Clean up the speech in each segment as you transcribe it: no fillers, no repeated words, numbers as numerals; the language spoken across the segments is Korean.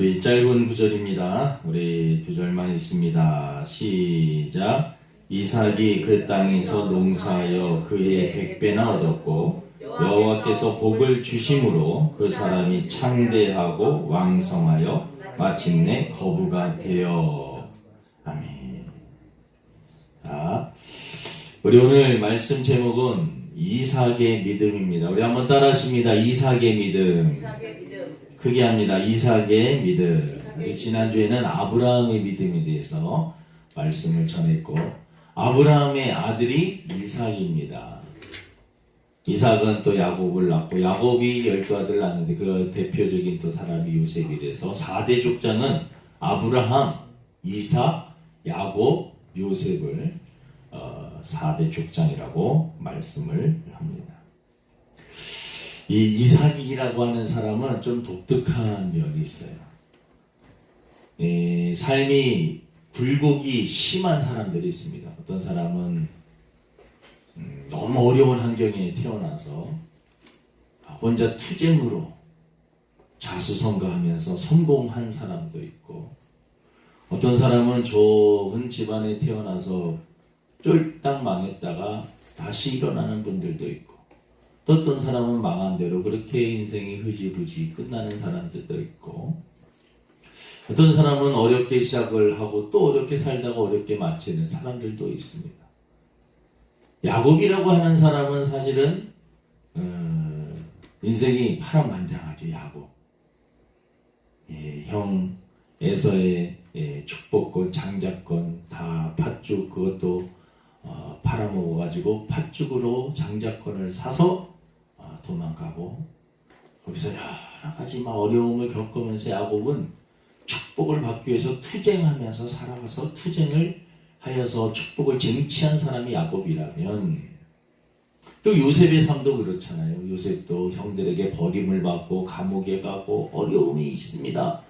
우리 짧은 구절입니다. 우리 두 절만 있습니다. 시작. 이삭이 그 땅에서 농사하여 그의 100배나 얻었고 여호와께서 복을 주심으로 그 사람이 창대하고 왕성하여 마침내 거부가 되어. 아멘. 자, 우리 오늘 말씀 제목은 이삭의 믿음입니다. 우리 한번 따라하십니다. 이삭의 믿음. 크게 합니다. 이삭의 믿음. 우리 지난주에는 아브라함의 믿음에 대해서 말씀을 전했고, 아브라함의 아들이 이삭입니다. 이삭은 또 야곱을 낳고, 야곱이 12아들을 낳는데 그 대표적인 또 사람이 요셉이 돼서 4대 족장은 아브라함, 이삭, 야곱, 요셉을 4대 족장이라고 말씀을 합니다. 이 이삭이라고 하는 사람은 좀 독특한 면이 있어요. 삶이 굴곡이 심한 사람들이 있습니다. 어떤 사람은 너무 어려운 환경에 태어나서 혼자 투쟁으로 자수성가하면서 성공한 사람도 있고, 어떤 사람은 좋은 집안에 태어나서 쫄딱 망했다가 다시 일어나는 분들도 있고, 또 어떤 사람은 망한 대로 그렇게 인생이 흐지부지 끝나는 사람들도 있고, 어떤 사람은 어렵게 시작을 하고 또 어렵게 살다가 어렵게 마치는 사람들도 있습니다. 야곱이라고 하는 사람은 사실은 인생이 파란만장하죠. 야곱. 형 에서의 축복권, 장자권 다 팥죽, 그것도 팔아먹어가지고 팥죽으로 장자권을 사서 도망가고, 거기서 여러 가지 어려움을 겪으면서 야곱은 축복을 받기 위해서 투쟁하면서 살아가서 투쟁을 하여서 축복을 쟁취한 사람이 야곱이라면, 또 요셉의 삶도 그렇잖아요. 요셉도 형들에게 버림을 받고 감옥에 가고 어려움이 있습니다.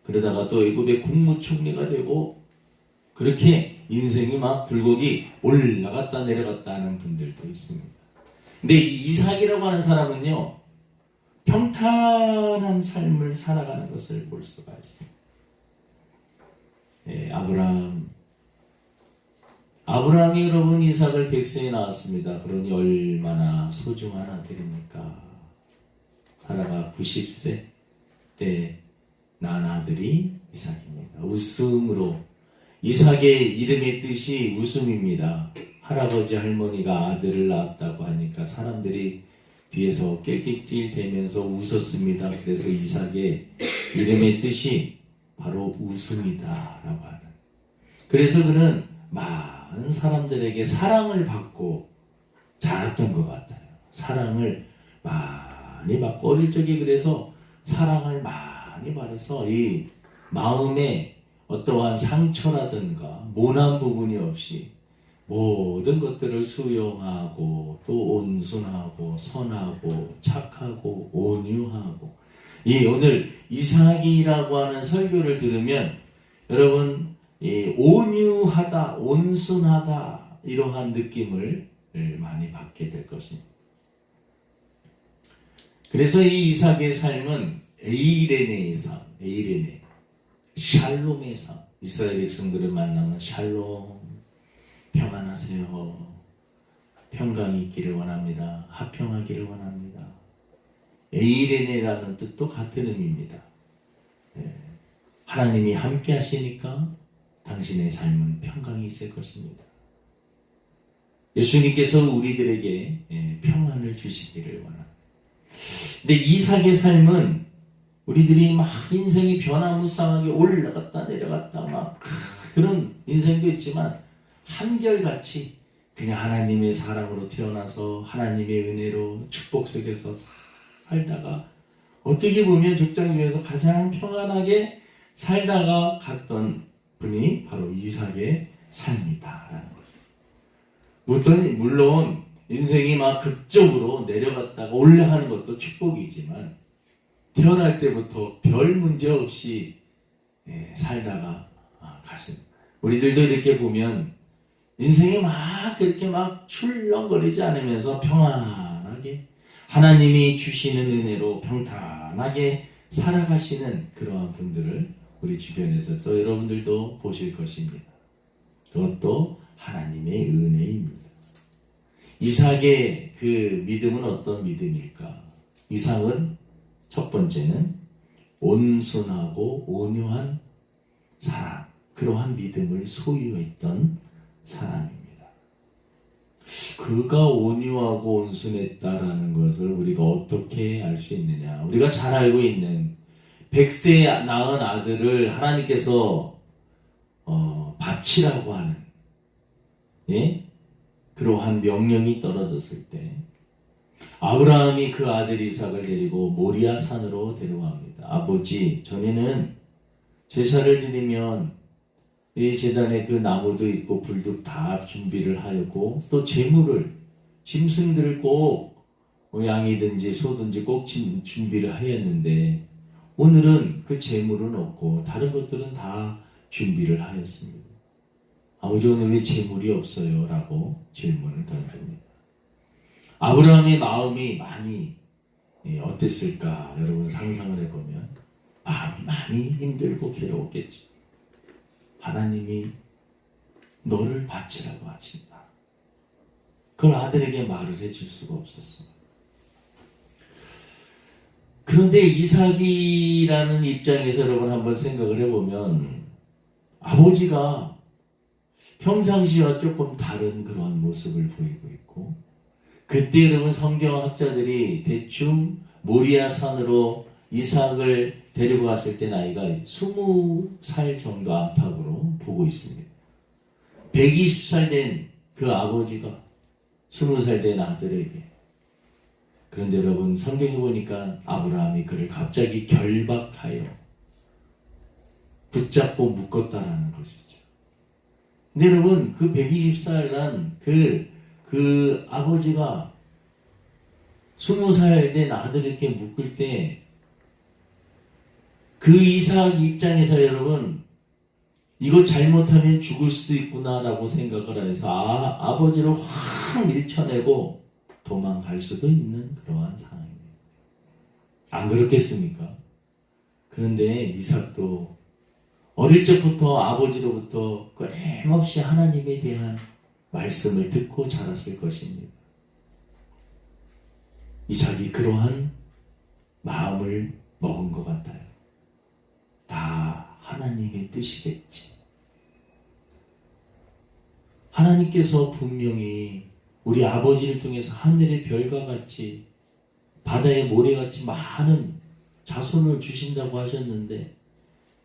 그러다가 또 애굽의 국무총리가 되고, 그렇게 인생이 굴곡이 올라갔다 내려갔다 하는 분들도 있습니다. 근데 이 이삭이라고 하는 사람은요, 평탄한 삶을 살아가는 것을 볼 수가 있습니다. 아브라함이 여러분 이삭을 백세에 낳았습니다. 그러니 얼마나 소중한 아들입니까? 사라가 90세 때 낳은 아들이 이삭입니다. 웃음으로, 이삭의 이름의 뜻이 웃음입니다. 할아버지 할머니가 아들을 낳았다고 하니까 사람들이 뒤에서 낄낄낄대면서 웃었습니다. 그래서 이삭의 이름의 뜻이 바로 웃음이다 라고 하는. 그래서 그는 많은 사람들에게 사랑을 받고 자랐던 것 같아요. 사랑을 많이 받고, 어릴 적에 그래서 사랑을 많이 받아서 이 마음에 어떠한 상처라든가 모난 부분이 없이 모든 것들을 수용하고 또 온순하고 선하고 착하고 온유하고, 이 오늘 이삭이라고 하는 설교를 들으면 여러분 이 온유하다, 온순하다 이러한 느낌을 많이 받게 될 것입니다. 그래서 이 이삭의 삶은 에이레네의 삶, 에이레네, 샬롬의 삶. 이스라엘 백성들을 만나면 샬롬, 평안하세요, 평강이 있기를 원합니다, 화평하기를 원합니다. 에이레네라는 뜻도 같은 의미입니다. 하나님이 함께 하시니까 당신의 삶은 평강이 있을 것입니다. 예수님께서 우리들에게 평안을 주시기를 원합니다. 근데 이삭의 삶은 우리들이 인생이 변화무쌍하게 올라갔다 내려갔다 그런 인생도 있지만, 한결같이 그냥 하나님의 사랑으로 태어나서 하나님의 은혜로 축복 속에서 살다가 어떻게 보면 족장 중에서 가장 평안하게 살다가 갔던 분이 바로 이삭의 삶이다라는 거죠. 물론 인생이 극적으로 내려갔다가 올라가는 것도 축복이지만, 태어날 때부터 별 문제 없이 살다가 가신, 우리들도 이렇게 보면 인생이 그렇게 출렁거리지 않으면서 평안하게 하나님이 주시는 은혜로 평탄하게 살아가시는 그러한 분들을 우리 주변에서 또 여러분들도 보실 것입니다. 그것도 하나님의 은혜입니다. 이삭의 그 믿음은 어떤 믿음일까? 이삭은 첫 번째는 온순하고 온유한 사람, 그러한 믿음을 소유했던 사람입니다. 그가 온유하고 온순했다라는 것을 우리가 어떻게 알 수 있느냐? 우리가 잘 알고 있는 100세 낳은 아들을 하나님께서 바치라고 하는, 예? 그러한 명령이 떨어졌을 때 아브라함이 그 아들 이삭을 데리고 모리아 산으로 데려갑니다. 아버지, 전에는 제사를 드리면 이 제단에 그 나무도 있고 불도 다 준비를 하였고 또 제물을, 짐승들을 꼭 양이든지 소든지 꼭 준비를 하였는데 오늘은 그 제물은 없고 다른 것들은 다 준비를 하였습니다. 아버지, 오늘 왜 제물이 없어요? 라고 질문을 던집니다. 아브라함의 마음이 많이 어땠을까? 여러분 상상을 해보면 마음이 많이 힘들고 괴로웠겠죠. 하나님이 너를 바치라고 하신다. 그걸 아들에게 말을 해줄 수가 없었어요. 그런데 이삭이라는 입장에서 여러분 한번 생각을 해보면 아버지가 평상시와 조금 다른 그러한 모습을 보이고 있고, 그때 여러분 성경학자들이 대충 모리아 산으로 이삭을 데리고 갔을 때 나이가 20살 정도 안팎으로 보고 있습니다. 120살 된 그 아버지가 20살 된 아들에게, 그런데 여러분 성경에 보니까 아브라함이 그를 갑자기 결박하여 붙잡고 묶었다라는 것이죠. 근데 여러분 그 120살 난 그 아버지가 20살 된 아들에게 묶을 때 그 이삭 입장에서 여러분 이거 잘못하면 죽을 수도 있구나라고 생각을 해서 아버지를 확 밀쳐내고 도망갈 수도 있는 그러한 상황입니다. 안 그렇겠습니까? 그런데 이삭도 어릴 적부터 아버지로부터 끊임없이 하나님에 대한 말씀을 듣고 자랐을 것입니다. 이삭이 그러한 마음을 먹은 것 같아요. 다 하나님의 뜻이겠지. 하나님께서 분명히 우리 아버지를 통해서 하늘의 별과 같이 바다의 모래같이 많은 자손을 주신다고 하셨는데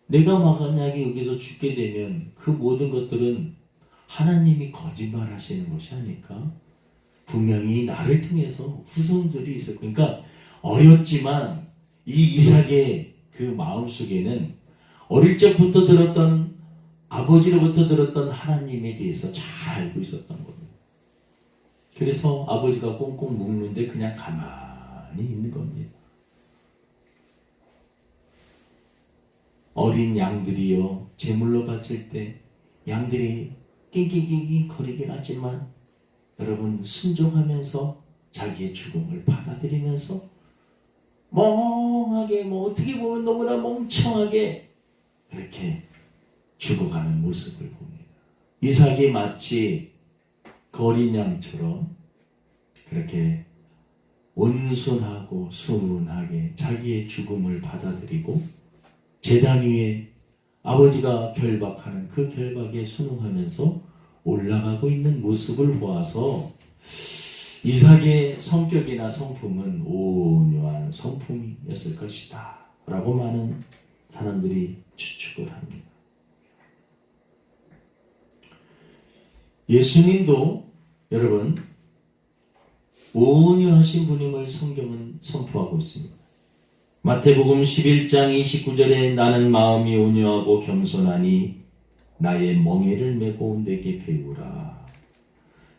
내가 만약에 여기서 죽게 되면 그 모든 것들은 하나님이 거짓말하시는 것이 아닐까? 분명히 나를 통해서 후손들이 있을 거예요. 그러니까 어렸지만 이 이삭의 그 마음속에는 어릴 적부터 들었던, 아버지로부터 들었던 하나님에 대해서 잘 알고 있었던 겁니다. 그래서 아버지가 꽁꽁 묶는데 그냥 가만히 있는 겁니다. 어린 양들이요, 제물로 바칠 때 양들이 낑낑낑낑 거리긴 하지만 여러분 순종하면서 자기의 죽음을 받아들이면서 멍하게, 어떻게 보면 너무나 멍청하게 그렇게 죽어가는 모습을 봅니다. 이삭이 마치 그 어린 양처럼 그렇게 온순하고 순하게 자기의 죽음을 받아들이고 제단 위에 아버지가 결박하는 그 결박에 순응하면서 올라가고 있는 모습을 보아서 이삭의 성격이나 성품은 온유한 성품이었을 것이다 라고 많은 사람들이 추측을 합니다. 예수님도 여러분 온유하신 분임을 성경은 선포하고 있습니다. 마태복음 11장 29절에 나는 마음이 온유하고 겸손하니 나의 멍에를 메고 내게 배우라.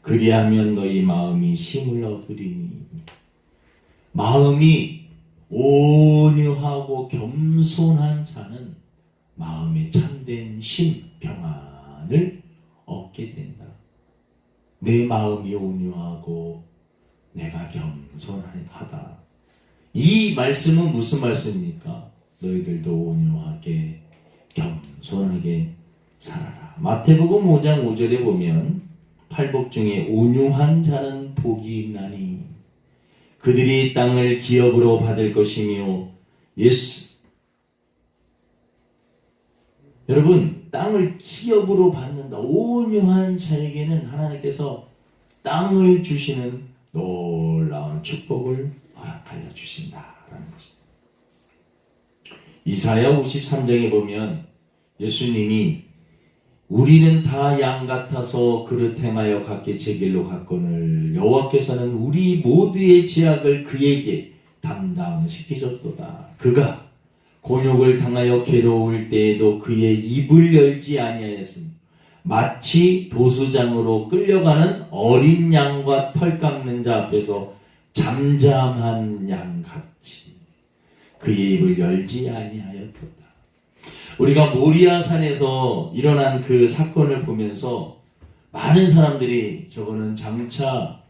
그리하면 너희 마음이 쉼을 얻으리니. 마음이 온유하고 겸손한 자는 마음에 참된 쉼, 평안을 얻게 된다. 내 마음이 온유하고 내가 겸손하다. 이 말씀은 무슨 말씀입니까? 너희들도 온유하게 겸손하게 살아라. 마태복음 5장 5절에 보면 팔복 중에 온유한 자는 복이 있나니 그들이 땅을 기업으로 받을 것이며 여러분, 땅을 기업으로 받는다. 온유한 자에게는 하나님께서 땅을 주시는 놀라운 축복을 허락하여 주신다라는 것입니다. 이사야 53장에 보면 예수님이 우리는 다 양 같아서 그릇 행하여 각기 제 길로 갔거늘 여호와께서는 우리 모두의 죄악을 그에게 담당시키셨도다. 그가 곤욕을 당하여 괴로울 때에도 그의 입을 열지 아니하였으니 마치 도수장으로 끌려가는 어린 양과 털 깎는 자 앞에서 잠잠한 양같이 그의 입을 열지 아니하였도다. 우리가 모리아산에서 일어난 그 사건을 보면서 많은 사람들이 저거는 장차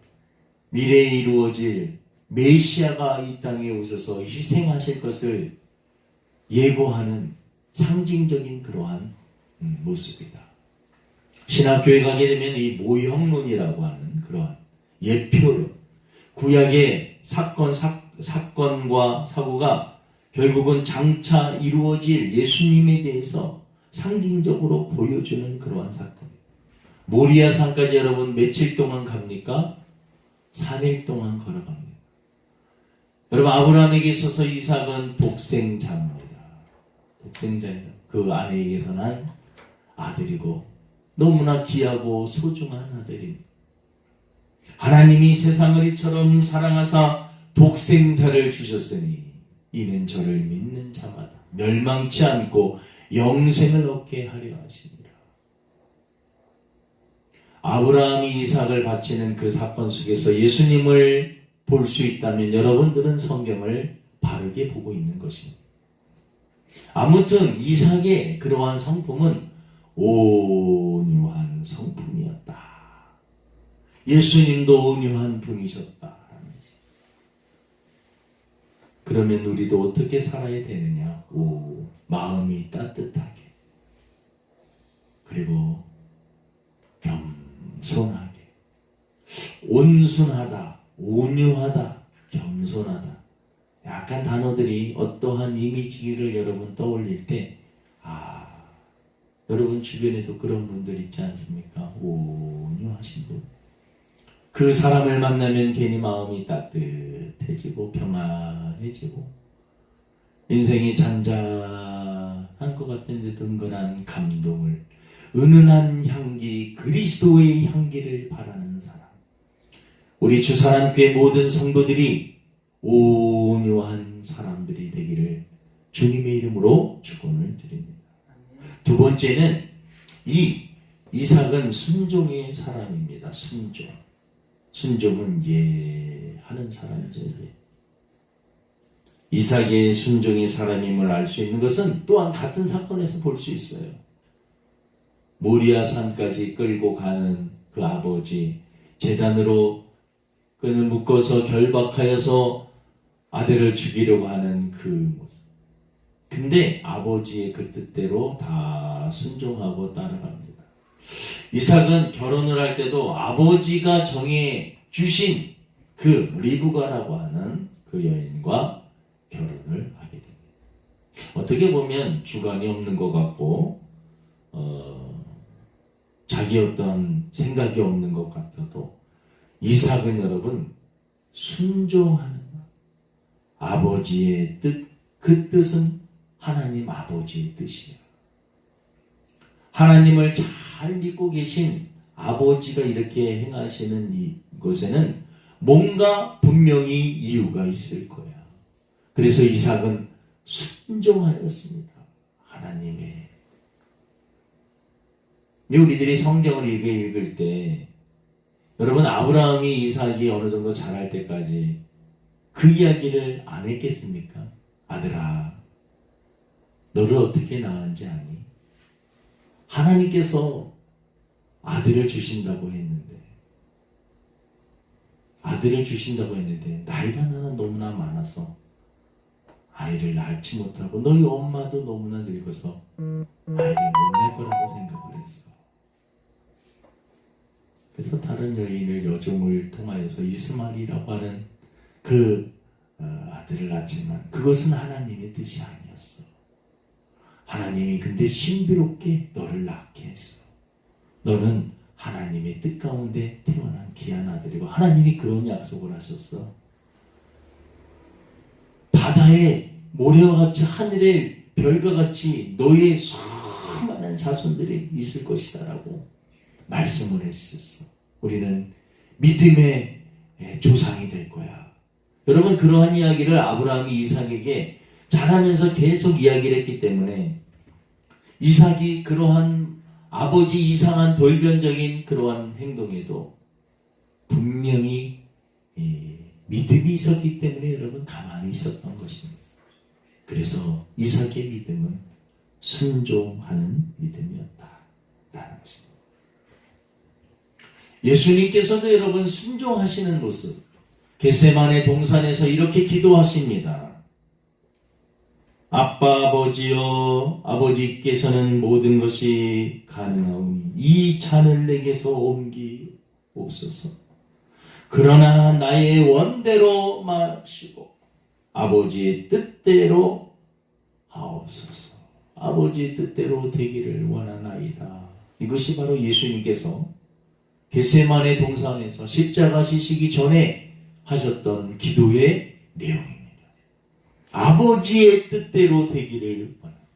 미래에 이루어질 메시아가 이 땅에 오셔서 희생하실 것을 예고하는 상징적인 그러한 모습이다. 신학교에 가게 되면 이 모형론이라고 하는 그러한 예표론, 구약의 사건과 사고가 결국은 장차 이루어질 예수님에 대해서 상징적으로 보여주는 그러한 사건입니다. 모리아산까지 여러분 며칠 동안 갑니까? 3일 동안 걸어갑니다. 여러분, 아브라함에게 있어서 이삭은 독생자입니다. 독생자예요. 그 아내에게서 난 아들이고 너무나 귀하고 소중한 아들입니다. 하나님이 세상을 이처럼 사랑하사 독생자를 주셨으니 이는 저를 믿는 자마다 멸망치 않고 영생을 얻게 하려 하시니라. 아브라함이 이삭을 바치는 그 사건 속에서 예수님을 볼 수 있다면 여러분들은 성경을 바르게 보고 있는 것입니다. 아무튼 이삭의 그러한 성품은 온유한 성품이었다. 예수님도 온유한 분이셨다. 그러면 우리도 어떻게 살아야 되느냐? 마음이 따뜻하게, 그리고 겸손하게, 온순하다, 온유하다, 겸손하다. 약간 단어들이 어떠한 이미지를 여러분 떠올릴 때, 여러분 주변에도 그런 분들 있지 않습니까? 온유하신 분. 그 사람을 만나면 괜히 마음이 따뜻해지고 평안해지고 인생이 잔잔한 것 같은데 든든한 감동을, 은은한 향기, 그리스도의 향기를 바라는 사람. 우리 주사랑교회 모든 성도들이 온유한 사람들이 되기를 주님의 이름으로 축원을 드립니다. 두 번째는 이삭은 순종의 사람입니다. 순종은 예하는 사람이죠. 이삭의 순종의 사람임을 알 수 있는 것은 또한 같은 사건에서 볼 수 있어요. 모리아산까지 끌고 가는 그 아버지, 제단으로 그를 묶어서 결박하여서 아들을 죽이려고 하는 그 모습. 근데 아버지의 그 뜻대로 다 순종하고 따라갑니다. 이삭은 결혼을 할 때도 아버지가 정해 주신 그 리브가라고 하는 그 여인과 결혼을 하게 됩니다. 어떻게 보면 주관이 없는 것 같고 자기 어떤 생각이 없는 것 같아도 이삭은 여러분 순종하는 아버지의 뜻, 그 뜻은 하나님 아버지의 뜻이에요. 하나님을 잘 믿고 계신 아버지가 이렇게 행하시는 이것에는 뭔가 분명히 이유가 있을 거야. 그래서 이삭은 순종하였습니다. 하나님의. 우리들이 성경을 읽을 때 여러분, 아브라함이 이삭이 어느 정도 자랄 때까지 그 이야기를 안 했겠습니까? 아들아, 너를 어떻게 낳은지 아니? 하나님께서 아들을 주신다고 했는데 나이가 나는 너무나 많아서 아이를 낳지 못하고 너희 엄마도 너무나 늙어서 아이를 못 낳을 거라고 생각을 했어. 그래서 다른 여인을 여종을 통하여서 이스마엘이라고 하는 그 아들을 낳지만 그것은 하나님의 뜻이 아니었어. 하나님이 근데 신비롭게 너를 낳게 했어. 너는 하나님의 뜻 가운데 태어난 귀한 아들이고 하나님이 그런 약속을 하셨어. 바다의 모래와 같이 하늘의 별과 같이 너의 수많은 자손들이 있을 것이다 라고 말씀을 했었어. 우리는 믿음의 조상이 될 거야. 여러분 그러한 이야기를 아브라함이 이삭에게 자라면서 계속 이야기를 했기 때문에 이삭이 그러한 아버지 이상한 돌변적인 그러한 행동에도 분명히 믿음이 있었기 때문에 여러분 가만히 있었던 것입니다. 그래서 이삭의 믿음은 순종하는 믿음이었다라는 것입니다. 예수님께서도 여러분 순종하시는 모습, 겟세마네 동산에서 이렇게 기도하십니다. 아빠 아버지여, 아버지께서는 모든 것이 가능하오니 이 잔을 내게서 옮기옵소서. 그러나 나의 원대로 마시고 아버지의 뜻대로 하옵소서. 아버지의 뜻대로 되기를 원하나이다. 이것이 바로 예수님께서 겟세마네 동산에서 십자가 지시기 전에 하셨던 기도의 내용입니다. 아버지의 뜻대로 되기를 원합니다.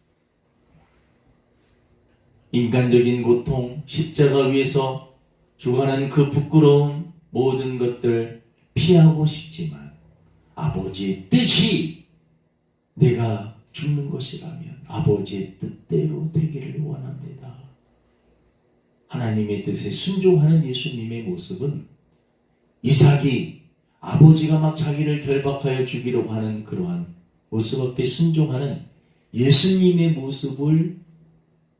인간적인 고통, 십자가 위에서 죽어가는 그 부끄러운 모든 것들 피하고 싶지만 아버지의 뜻이 내가 죽는 것이라면 아버지의 뜻대로 되기를 원합니다. 하나님의 뜻에 순종하는 예수님의 모습은 이삭이 아버지가 막 자기를 결박하여 죽이려고 하는 그러한 모습 앞에 순종하는 예수님의 모습을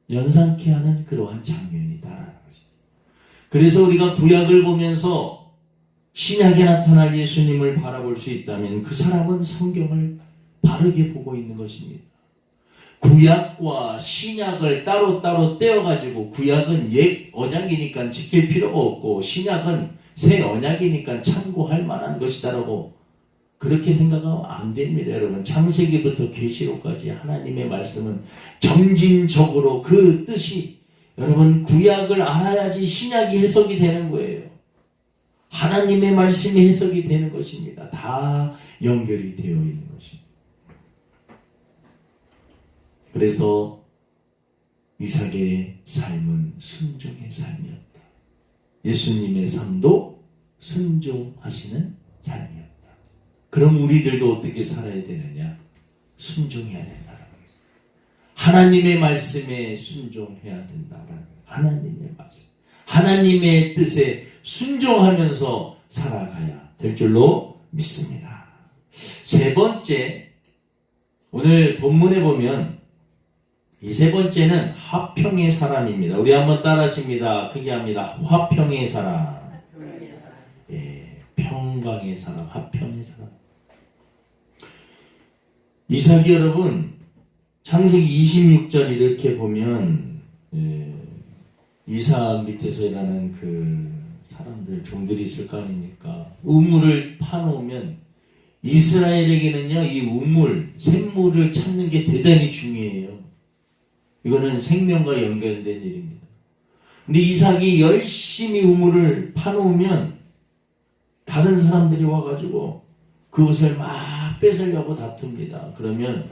연상케 하는 그러한 장면이다라는 것입니다. 그래서 우리가 구약을 보면서 신약에 나타날 예수님을 바라볼 수 있다면 그 사람은 성경을 바르게 보고 있는 것입니다. 구약과 신약을 따로따로 떼어가지고 구약은 옛 언약이니까 지킬 필요가 없고 신약은 새 언약이니까 참고할 만한 것이다라고 그렇게 생각하면 안 됩니다. 여러분 창세기부터 계시록까지 하나님의 말씀은 점진적으로 그 뜻이 여러분 구약을 알아야지 신약이 해석이 되는 거예요. 하나님의 말씀이 해석이 되는 것입니다. 다 연결이 되어 있는 것입니다. 그래서 이삭의 삶은 순종의 삶이었다. 예수님의 삶도 순종하시는 삶이었다. 그럼 우리들도 어떻게 살아야 되느냐? 순종해야 된다는 거예요. 하나님의 말씀에 순종해야 된다는 하나님의 말씀. 하나님의 뜻에 순종하면서 살아가야 될 줄로 믿습니다. 세 번째, 오늘 본문에 보면 이 세 번째는 화평의 사람입니다. 우리 한번 따라하십니다. 크게 합니다. 화평의 사람. 예, 평강의 사람, 화평의 사람. 이삭이 여러분 창세기 26절 이렇게 보면 이삭 밑에서 일하는 그 사람들 종들이 있을 거 아닙니까? 우물을 파놓으면 이스라엘에게는요 이 우물, 샘물을 찾는 게 대단히 중요해요. 이거는 생명과 연결된 일입니다. 근데 이삭이 열심히 우물을 파놓으면 다른 사람들이 와가지고 그것을 막 뺏으려고 다툽니다. 그러면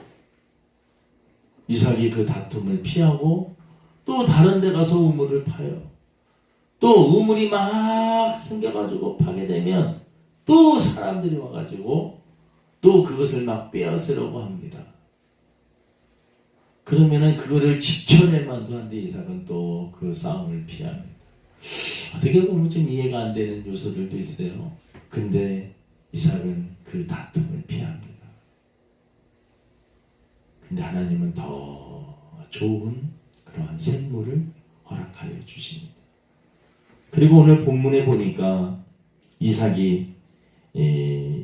이삭이 그 다툼을 피하고 또 다른 데 가서 우물을 파요. 또 우물이 막 생겨가지고 파게 되면 또 사람들이 와가지고 또 그것을 막 빼앗으려고 합니다. 그러면은 그거를 지켜낼 만도 한데 이삭은 또 그 싸움을 피합니다. 어떻게 보면 좀 이해가 안 되는 요소들도 있어요. 근데 이삭은 그 다툼을 피합니다. 근데 하나님은 더 좋은 그러한 샘물을 허락하여 주십니다. 그리고 오늘 본문에 보니까 이삭이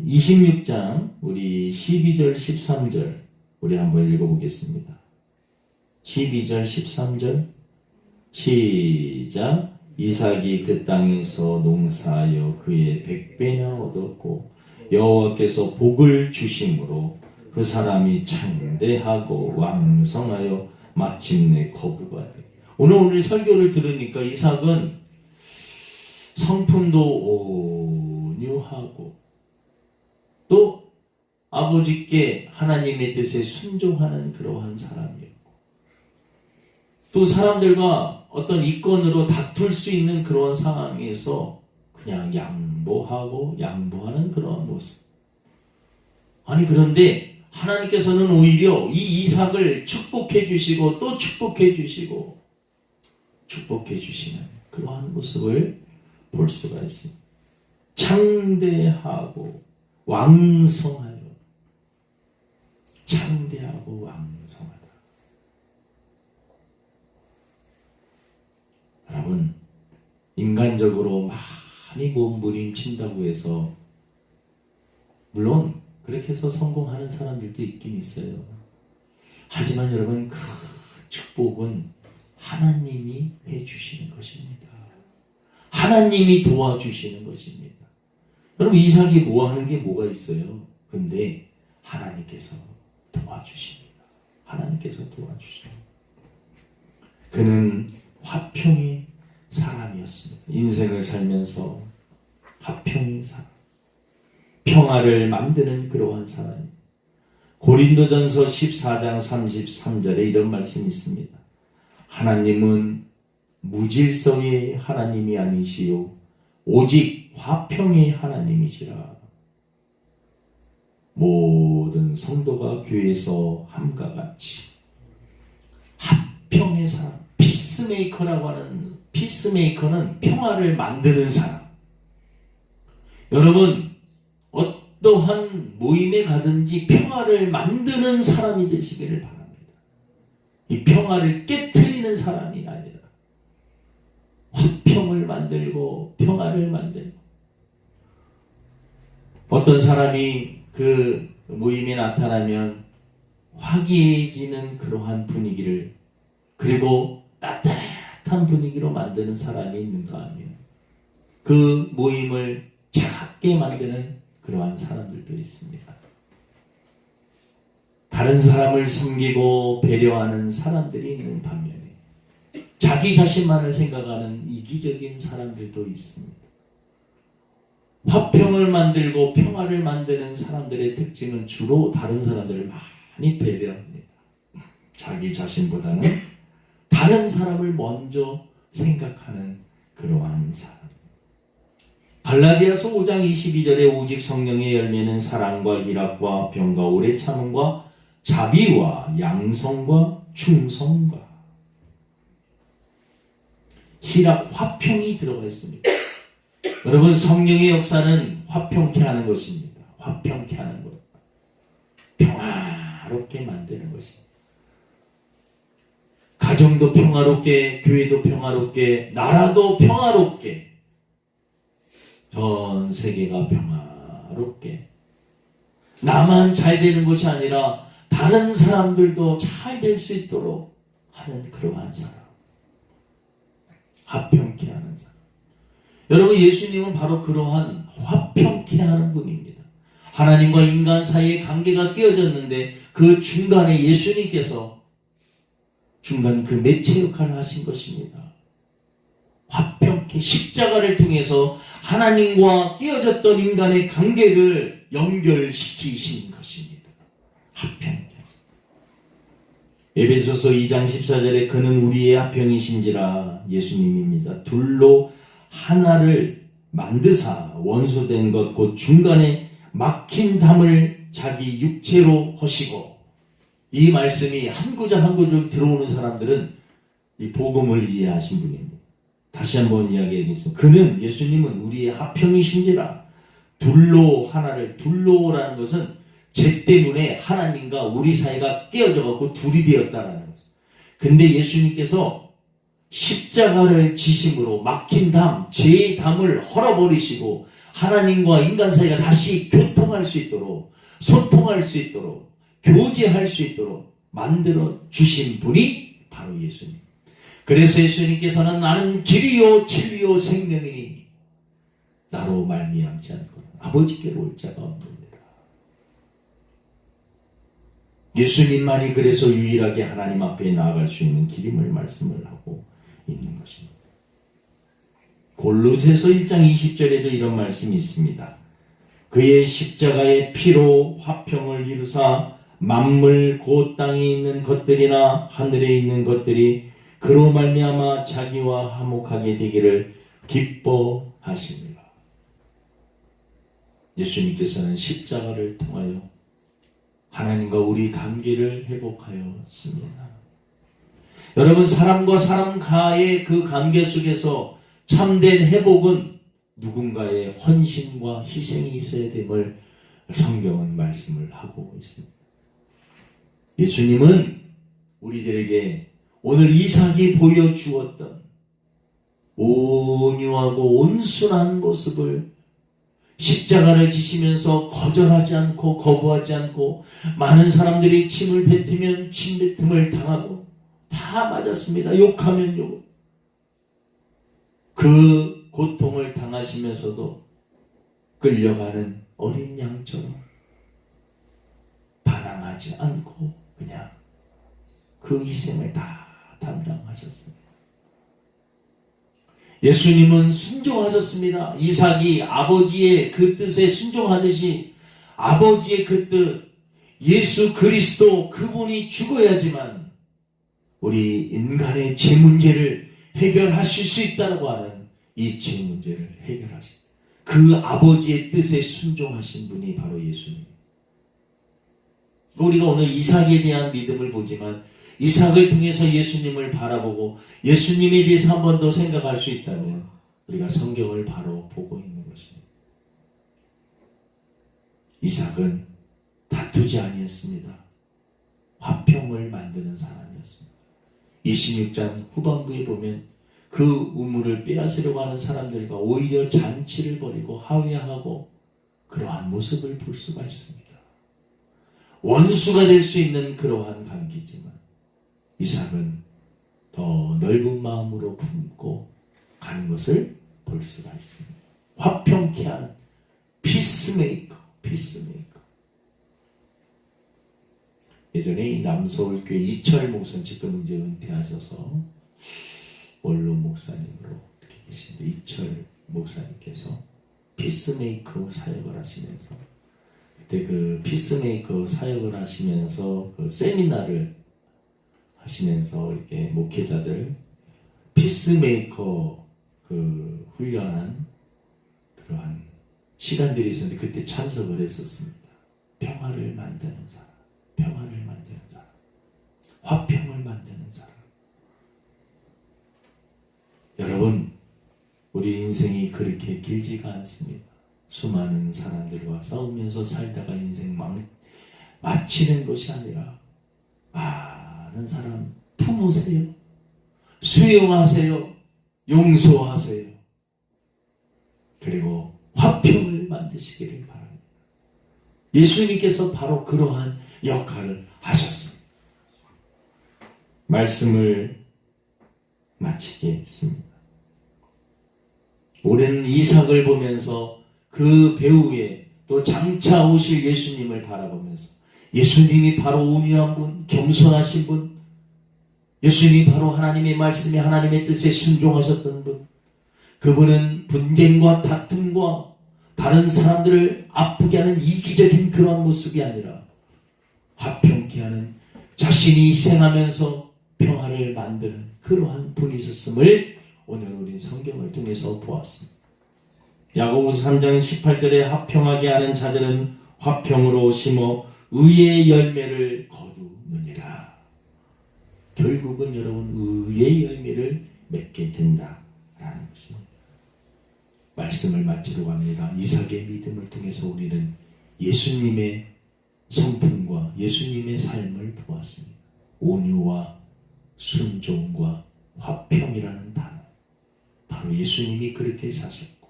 26장 우리 12절 13절 우리 한번 읽어보겠습니다. 12절 13절 시작. 이삭이 그 땅에서 농사하여 그의 100배나 얻었고 여호와께서 복을 주심으로 그 사람이 창대하고 왕성하여 마침내 거부가 돼. 오늘 우리 설교를 들으니까 이삭은 성품도 온유하고 또 아버지께 하나님의 뜻에 순종하는 그러한 사람이었고 또 사람들과 어떤 이권으로 다툴 수 있는 그러한 상황에서 그냥 양보하는 그러한 모습. 아니 그런데 하나님께서는 오히려 이 이삭을 축복해 주시고 또 축복해 주시고 축복해 주시는 그러한 모습을 볼 수가 있습니다. 창대하고 왕성하여 창대하고 왕성하다. 여러분 인간적으로 많이 몸부림친다고 해서 물론 그렇게 해서 성공하는 사람들도 있긴 있어요. 하지만 여러분 그 축복은 하나님이 해주시는 것입니다. 하나님이 도와주시는 것입니다. 여러분 이삭이 뭐 하는 게 뭐가 있어요? 근데 하나님께서 도와주십니다. 하나님께서 도와주십니다. 그는 화평의 사람이었습니다. 인생을 살면서 화평의 사람, 평화를 만드는 그러한 사람. 고린도전서 14장 33절에 이런 말씀이 있습니다. 하나님은 무질서의 하나님이 아니시요 오직 화평의 하나님이시라. 모든 성도가 교회에서 함과 같이 화평의 사람, 피스메이커라고 하는, 피스메이커는 평화를 만드는 사람. 여러분 어떠한 모임에 가든지 평화를 만드는 사람이 되시기를 바랍니다. 이 평화를 깨트리는 사람이 아니라 화평을 만들고 평화를 만들고, 어떤 사람이 그 모임에 나타나면 화기해지는 그러한 분위기를, 그리고 따뜻한 분위기로 만드는 사람이 있는가 하면 그 모임을 차갑게 만드는 그러한 사람들도 있습니다. 다른 사람을 섬기고 배려하는 사람들이 있는 반면에 자기 자신만을 생각하는 이기적인 사람들도 있습니다. 화평을 만들고 평화를 만드는 사람들의 특징은 주로 다른 사람들을 많이 배려합니다. 자기 자신보다는 다른 사람을 먼저 생각하는 그러한 사람. 갈라디아서 5장 22절에 오직 성령의 열매는 사랑과 희락과 병과 오래 참음과 자비와 양성과 충성과, 희락, 화평이 들어가 있습니다. 여러분 성령의 역사는 화평케 하는 것입니다. 화평케 하는 것, 평화롭게 만드는 것입니다. 가정도 평화롭게, 교회도 평화롭게, 나라도 평화롭게, 전 세계가 평화롭게, 나만 잘 되는 것이 아니라 다른 사람들도 잘 될 수 있도록 하는 그러한 사람, 화평케 하는 사람. 여러분 예수님은 바로 그러한 화평케 하는 분입니다. 하나님과 인간 사이의 관계가 깨어졌는데 그 중간에 예수님께서 중간 그 매체 역할을 하신 것입니다. 화평케 십자가를 통해서 하나님과 깨어졌던 인간의 관계를 연결시키신 것입니다. 화평케. 에베소서 2장 14절에 그는 우리의 화평이신지라, 예수님입니다. 둘로 하나를 만드사 원수된 것 곧 중간에 막힌 담을 자기 육체로 허시고. 이 말씀이 한 구절 한 구절 들어오는 사람들은 이 복음을 이해하신 분입니다. 다시 한번 이야기하겠습니다. 그는, 예수님은 우리의 화평이신지라. 둘로 하나를, 둘로라는 것은 죄 때문에 하나님과 우리 사이가 깨어져갖고 둘이 되었다라는 거죠. 근데 예수님께서 십자가를 지심으로 막힌 담, 죄의 담을 헐어버리시고 하나님과 인간 사이가 다시 교통할 수 있도록, 소통할 수 있도록, 교제할 수 있도록 만들어 주신 분이 바로 예수님. 그래서 예수님께서는 나는 길이요 진리요 생명이니 나로 말미암지 않고 아버지께로 올 자가 없느니라. 예수님만이 그래서 유일하게 하나님 앞에 나아갈 수 있는 길임을 말씀을 하고 있는 것입니다. 골로새서 1장 20절에도 이런 말씀이 있습니다. 그의 십자가의 피로 화평을 이루사 만물 곧 땅에 있는 것들이나 하늘에 있는 것들이 그로 말미암아 자기와 화목하게 되기를 기뻐하십니다. 예수님께서는 십자가를 통하여 하나님과 우리 관계를 회복하였습니다. 여러분, 사람과 사람과의 그 관계 속에서 참된 회복은 누군가의 헌신과 희생이 있어야 됨을 성경은 말씀을 하고 있습니다. 예수님은 우리들에게 오늘 이삭이 보여주었던 온유하고 온순한 모습을 십자가를 지시면서 거절하지 않고 거부하지 않고 많은 사람들이 침을 뱉으면 침뱉음을 당하고 다 맞았습니다. 욕하면 욕. 그 고통을 당하시면서도 끌려가는 어린 양처럼 반항하지 않고 그냥 그 희생을 다 담당하셨습니다. 예수님은 순종하셨습니다. 이삭이 아버지의 그 뜻에 순종하듯이 아버지의 그 뜻, 예수 그리스도 그분이 죽어야지만 우리 인간의 죄 문제를 해결하실 수 있다고 하는 이 죄 문제를 해결하신 그 아버지의 뜻에 순종하신 분이 바로 예수님. 우리가 오늘 이삭에 대한 믿음을 보지만 이삭을 통해서 예수님을 바라보고 예수님에 대해서 한 번 더 생각할 수 있다면 우리가 성경을 바로 보고 있는 것입니다. 이삭은 다투지 아니했습니다. 화평을 만드는 사람이었습니다. 26장 후반부에 보면 그 우물을 빼앗으려고 하는 사람들과 오히려 잔치를 벌이고 화해하고 그러한 모습을 볼 수가 있습니다. 원수가 될 수 있는 그러한 관계지만 이삭은 더 넓은 마음으로 품고 가는 것을 볼 수가 있습니다. 화평케 하는 피스메이커. 예전에 이 남서울교회 이철 목사님, 지금 이제 은퇴하셔서 원로 목사님으로 이렇게 계신데 이철 목사님께서 피스메이커 사역을 하시면서 그때 그 피스메이커 사역을 하시면서 그 세미나를 하시면서 이렇게 목회자들 피스메이커 그 훈련한 그러한 시간들이 있었는데 그때 참석을 했었습니다. 평화를 만드는 사람, 화평을 만드는 사람. 여러분, 우리 인생이 그렇게 길지가 않습니다. 수많은 사람들과 싸우면서 살다가 인생 마치는 것이 아니라 많은 사람 품으세요. 수용하세요. 용서하세요. 그리고 화평을 만드시기를 바랍니다. 예수님께서 바로 그러한 역할을 하셨습니다. 말씀을 마치겠습니다. 올해는 이삭을 보면서 그 배후에 또 장차 오실 예수님을 바라보면서 예수님이 바로 온유한 분, 겸손하신 분, 예수님이 바로 하나님의 말씀에 하나님의 뜻에 순종하셨던 분, 그분은 분쟁과 다툼과 다른 사람들을 아프게 하는 이기적인 그런 모습이 아니라 화평케 하는 자신이 희생하면서 평화를 만드는 그러한 분이셨음을 오늘 우리 성경을 통해서 보았습니다. 야고보서 3장 18절에 화평하게 하는 자들은 화평으로 심어 의의 열매를 거두느니라. 결국은 여러분 의의 열매를 맺게 된다라는 것입니다. 말씀을 마치려고 합니다. 이삭의 믿음을 통해서 우리는 예수님의 성품과 예수님의 삶을 보았습니다. 온유와 순종과 화평이라는 단어, 바로 예수님이 그렇게 사셨고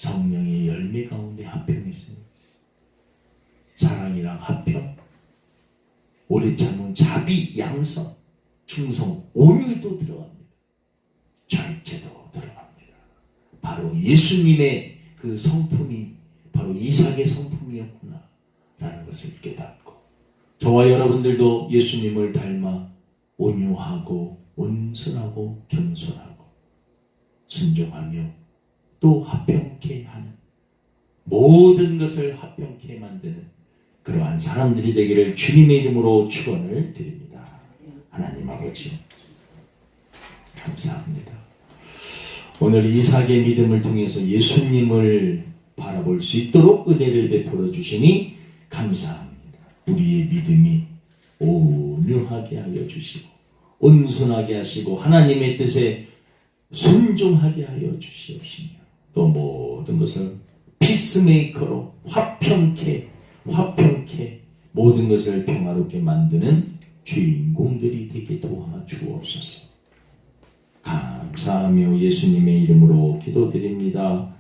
성령의 열매 가운데 합평했어요. 사랑이랑 합평, 오래 참은 자비, 양선, 충성, 온유도 들어갑니다. 절제도 들어갑니다. 바로 예수님의 그 성품이 바로 이삭의 성품이었구나 라는 것을 깨닫고, 저와 여러분들도 예수님을 닮아 온유하고 온순하고 겸손하고 순종하며 또 합평케 하는, 모든 것을 합평케 만드는 그러한 사람들이 되기를 주님의 이름으로 축원을 드립니다. 하나님 아버지 감사합니다. 오늘 이삭의 믿음을 통해서 예수님을 바라볼 수 있도록 은혜를 베풀어 주시니 감사합니다. 우리의 믿음이 온유하게 하여 주시고 온순하게 하시고 하나님의 뜻에 순종하게 하여 주시옵시며, 또 모든 것을 피스메이커로 화평케 모든 것을 평화롭게 만드는 주인공들이 되게 도와주옵소서. 감사하며 예수님의 이름으로 기도드립니다.